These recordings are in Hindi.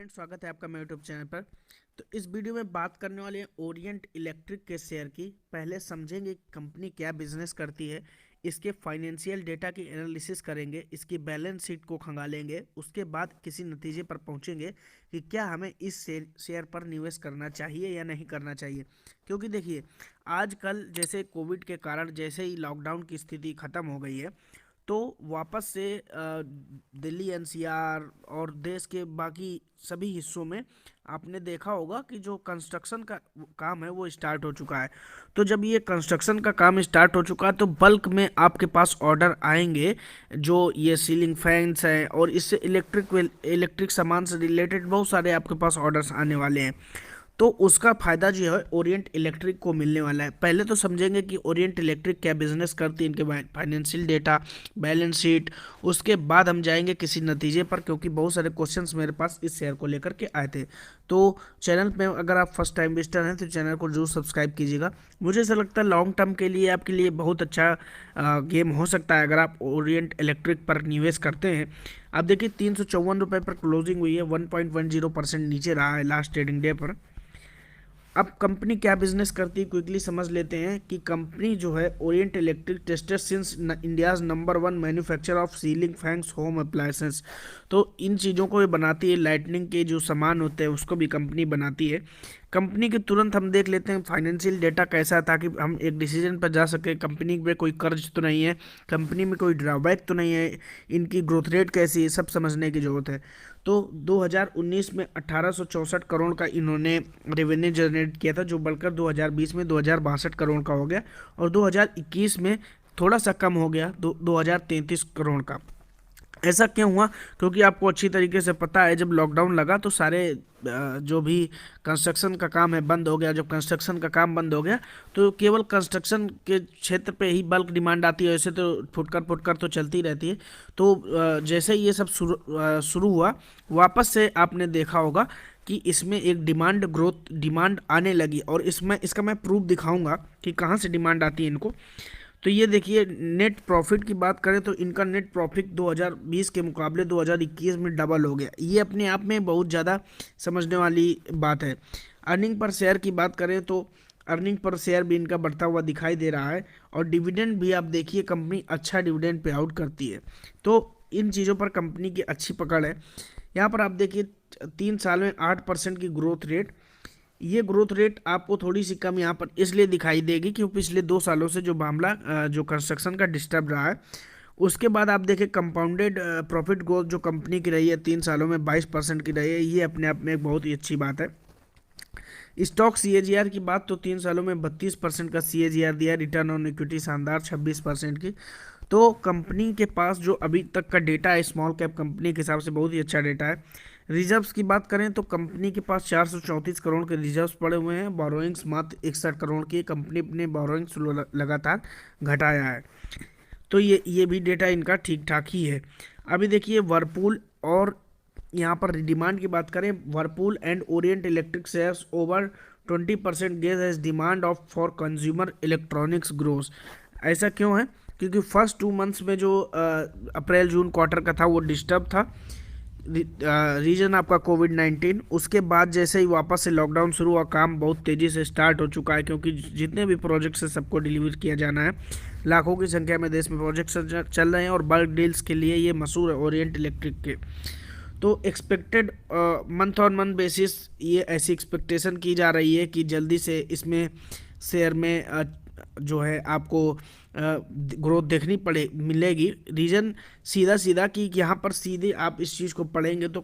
स्वागत है आपका मेरे यूट्यूब चैनल पर। तो इस वीडियो में बात करने वाले हैं ओरिएंट इलेक्ट्रिक के शेयर की। पहले समझेंगे कंपनी क्या बिजनेस करती है, इसके फाइनेंशियल डेटा की एनालिसिस करेंगे, इसकी बैलेंस शीट को खंगालेंगे, उसके बाद किसी नतीजे पर पहुंचेंगे कि क्या हमें इस शेयर पर निवेश करना चाहिए या नहीं करना चाहिए। क्योंकि देखिए, आजकल जैसे कोविड के कारण जैसे ही लॉकडाउन की स्थिति ख़त्म हो गई है, तो वापस से दिल्ली एनसीआर और देश के बाकी सभी हिस्सों में आपने देखा होगा कि जो कंस्ट्रक्शन का काम है वो स्टार्ट हो चुका है। तो जब ये कंस्ट्रक्शन का काम स्टार्ट हो चुका है तो बल्क में आपके पास ऑर्डर आएंगे। जो ये सीलिंग फैंस हैं और इससे इलेक्ट्रिक सामान से रिलेटेड बहुत सारे आपके पास ऑर्डर्स आने वाले हैं। तो उसका फ़ायदा जो है ओरिएंट इलेक्ट्रिक को मिलने वाला है। पहले तो समझेंगे कि ओरिएंट इलेक्ट्रिक क्या बिजनेस करती है, इनके फाइनेंशियल डेटा, बैलेंस शीट। उसके बाद हम जाएंगे किसी नतीजे पर, क्योंकि बहुत सारे क्वेश्चंस मेरे पास इस शेयर को लेकर के आए थे। तो चैनल पे अगर आप फर्स्ट टाइम विजिटर हैं तो चैनल को जरूर सब्सक्राइब कीजिएगा। मुझे ऐसा लगता है लॉन्ग टर्म के लिए आपके लिए बहुत अच्छा गेम हो सकता है अगर आप ओरिएंट इलेक्ट्रिक पर निवेश करते हैं। आप देखिए, 354 रुपये पर क्लोजिंग हुई है, 1.10% नीचे रहा है लास्ट ट्रेडिंग डे पर। अब कंपनी क्या बिजनेस करती है क्विकली समझ लेते हैं कि कंपनी जो है Orient electric tested since India's number 1 manufacture of ceiling fans home appliances. तो इन चीज़ों को ये बनाती है, लाइटनिंग के जो सामान होते हैं उसको भी कंपनी बनाती है। कंपनी के तुरंत हम देख लेते हैं फाइनेंशियल डेटा कैसा है, ताकि हम एक डिसीजन पर जा सके। कंपनी में कोई कर्ज तो नहीं है, कंपनी में कोई ड्रॉबैक तो नहीं है, इनकी ग्रोथ रेट कैसी है, सब समझने की जरूरत है। तो 2019 में 1864 करोड़ का इन्होंने रेवेन्यू जनरेट किया था, जो बढ़कर 2020 में 2062 करोड़ का हो गया, और 2021 में थोड़ा सा कम हो गया, 2033 करोड़ का। ऐसा क्यों हुआ? क्योंकि आपको अच्छी तरीके से पता है, जब लॉकडाउन लगा तो सारे जो भी कंस्ट्रक्शन का काम है बंद हो गया। जब कंस्ट्रक्शन का काम बंद हो गया तो केवल कंस्ट्रक्शन के क्षेत्र पे ही बल्क डिमांड आती है, ऐसे तो फुटकर फुटकर तो चलती रहती है। तो जैसे ही ये सब शुरू हुआ, वापस से आपने देखा होगा कि इसमें एक डिमांड आने लगी। और इसमें इसका मैं प्रूफ दिखाऊंगा कि कहाँ से डिमांड आती है इनको। तो ये देखिए, नेट प्रॉफिट की बात करें तो इनका नेट प्रॉफिट 2020 के मुकाबले 2021 में डबल हो गया। ये अपने आप में बहुत ज़्यादा समझने वाली बात है। अर्निंग पर शेयर की बात करें तो अर्निंग पर शेयर भी इनका बढ़ता हुआ दिखाई दे रहा है। और डिविडेंड भी आप देखिए, कंपनी अच्छा डिविडेंड पे आउट करती है। तो इन चीज़ों पर कंपनी की अच्छी पकड़ है। यहाँ पर आप देखिए, 3 साल में 8% की ग्रोथ रेट। ये ग्रोथ रेट आपको थोड़ी सी कम यहाँ पर इसलिए दिखाई देगी क्योंकि पिछले 2 सालों से जो मामला जो कंस्ट्रक्शन का डिस्टर्ब रहा है। उसके बाद आप देखें, कंपाउंडेड प्रॉफिट ग्रोथ जो कंपनी की रही है 3 सालों में 22% की रही है। ये अपने आप में एक बहुत ही अच्छी बात है। स्टॉक सीएजीआर की बात तो 3 सालों में 32% का सीएजीआर दिया। रिटर्न ऑन इक्विटी शानदार 26% की। तो कंपनी के पास जो अभी तक का डेटा है स्मॉल कैप कंपनी के हिसाब से बहुत ही अच्छा डेटा है। रिजर्व्स की बात करें तो कंपनी के पास 434 करोड़ के रिजर्व्स पड़े हुए हैं। बोरोइंग्स मात्र 61 करोड़ की। कंपनी अपने बोरोइंग्स लगातार घटाया है। तो ये भी डेटा इनका ठीक ठाक ही है। अभी देखिए, वर्लपूल और यहाँ पर डिमांड की बात करें, Whirlpool and Orient Electric shares over 20% gauge as demand off for consumer electronics grows. ऐसा क्यों है? क्योंकि फर्स्ट 2 मंथ्स में जो अप्रैल जून क्वार्टर का था वो डिस्टर्ब था। रीजन आपका कोविड-19। उसके बाद जैसे ही वापस से लॉकडाउन शुरू हुआ, काम बहुत तेज़ी से स्टार्ट हो चुका है, क्योंकि जितने भी प्रोजेक्ट्स हैं सबको डिलीवर किया जाना है। लाखों की संख्या में देश में प्रोजेक्ट्स चल रहे हैं और बल्क डील्स के लिए ये मशहूर है ओरिएंट इलेक्ट्रिक के। तो expected month on month basis ये ऐसी एक्सपेक्टेशन की जा रही है कि जल्दी से इसमें शेयर में जो है आपको ग्रोथ देखनी मिलेगी। रीजन सीधा सीधा कि यहाँ पर सीधे आप इस चीज़ को पढ़ेंगे तो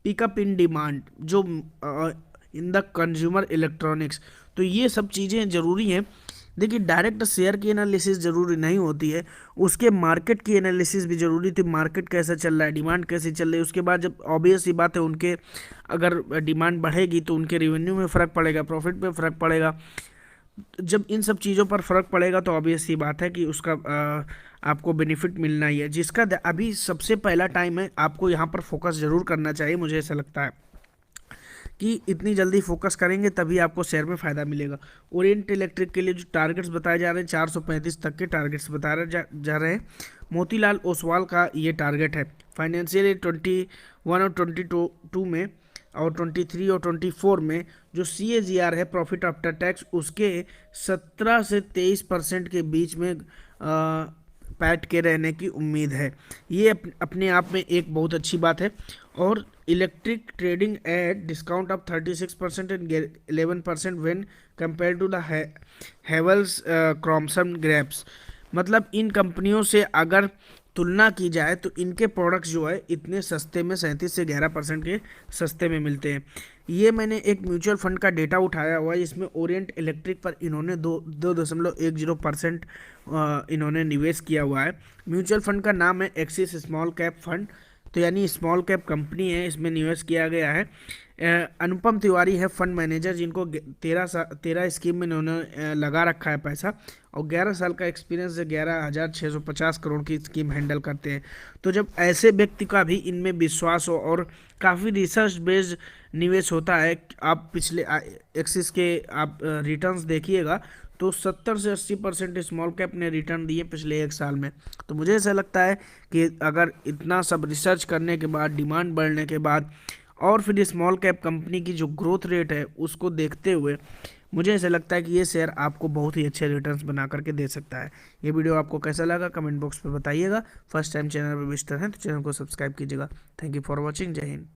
पिकअप इन डिमांड जो इन द कंज्यूमर इलेक्ट्रॉनिक्स। तो ये सब चीज़ें ज़रूरी हैं। देखिए, डायरेक्ट शेयर की एनालिसिस ज़रूरी नहीं होती है, उसके मार्केट की एनालिसिस भी ज़रूरी थी। मार्केट कैसा चल रहा है, डिमांड कैसी चल रही है। उसके बाद जब ऑब्वियस सी बात है, उनके अगर डिमांड बढ़ेगी तो उनके रेवेन्यू में फ़र्क पड़ेगा, प्रॉफिट पे फ़र्क पड़ेगा। जब इन सब चीज़ों पर फ़र्क पड़ेगा तो ऑब्वियस सी बात है कि उसका आपको बेनिफिट मिलना ही है, जिसका अभी सबसे पहला टाइम है। आपको यहाँ पर फोकस ज़रूर करना चाहिए। मुझे ऐसा लगता है कि इतनी जल्दी फोकस करेंगे तभी आपको शेयर में फ़ायदा मिलेगा। ओरिएंट इलेक्ट्रिक के लिए जो टारगेट्स बताए जा रहे हैं, 435 तक के टारगेट्स बताए जा रहे हैं। मोतीलाल ओसवाल का ये टारगेट है। फाइनेंशियल ईयर 21 और 22 में और 23 और 24 में जो CAGR है प्रॉफिट आफ्टर टैक्स उसके 17 से 23% के बीच में पैट के रहने की उम्मीद है। ये अपने आप में एक बहुत अच्छी बात है। और electric trading at discount of 36% and 11% when compare to the Havells Crompton Greaves. मतलब इन कंपनियों से अगर तुलना की जाए तो इनके प्रोडक्ट्स जो है इतने सस्ते में 37 से 11% के सस्ते में मिलते हैं। ये मैंने एक म्यूचुअल फंड का डेटा उठाया हुआ है, इसमें ओरिएंट इलेक्ट्रिक पर इन्होंने 2.10% इन्होंने निवेश किया हुआ है। म्यूचुअल फंड का नाम है एक्सिस स्मॉल कैप फंड, तो यानी स्मॉल कैप कंपनी है, इसमें निवेश किया गया है। अनुपम तिवारी है फंड मैनेजर, जिनको 13 स्कीम में इन्होंने लगा रखा है पैसा, और 11 साल का एक्सपीरियंस है। 11,650 करोड़ की स्कीम हैंडल करते हैं। तो जब ऐसे व्यक्ति का भी इनमें विश्वास हो और काफ़ी रिसर्च बेस्ड निवेश होता है, आप पिछले एक्सिस के आप रिटर्न्स देखिएगा तो 70 से 80% स्मॉल कैप ने रिटर्न दिए पिछले 1 साल में। तो मुझे ऐसा लगता है कि अगर इतना सब रिसर्च करने के बाद, डिमांड बढ़ने के बाद, और फिर स्मॉल कैप कंपनी की जो ग्रोथ रेट है उसको देखते हुए मुझे ऐसा लगता है कि ये शेयर आपको बहुत ही अच्छे रिटर्न्स बना करके दे सकता है। ये वीडियो आपको कैसा लगा कमेंट बॉक्स में बताइएगा। फर्स्ट टाइम चैनल पर विजिटर हैं तो चैनल को सब्सक्राइब कीजिएगा। Thank you for watching. जय हिंद।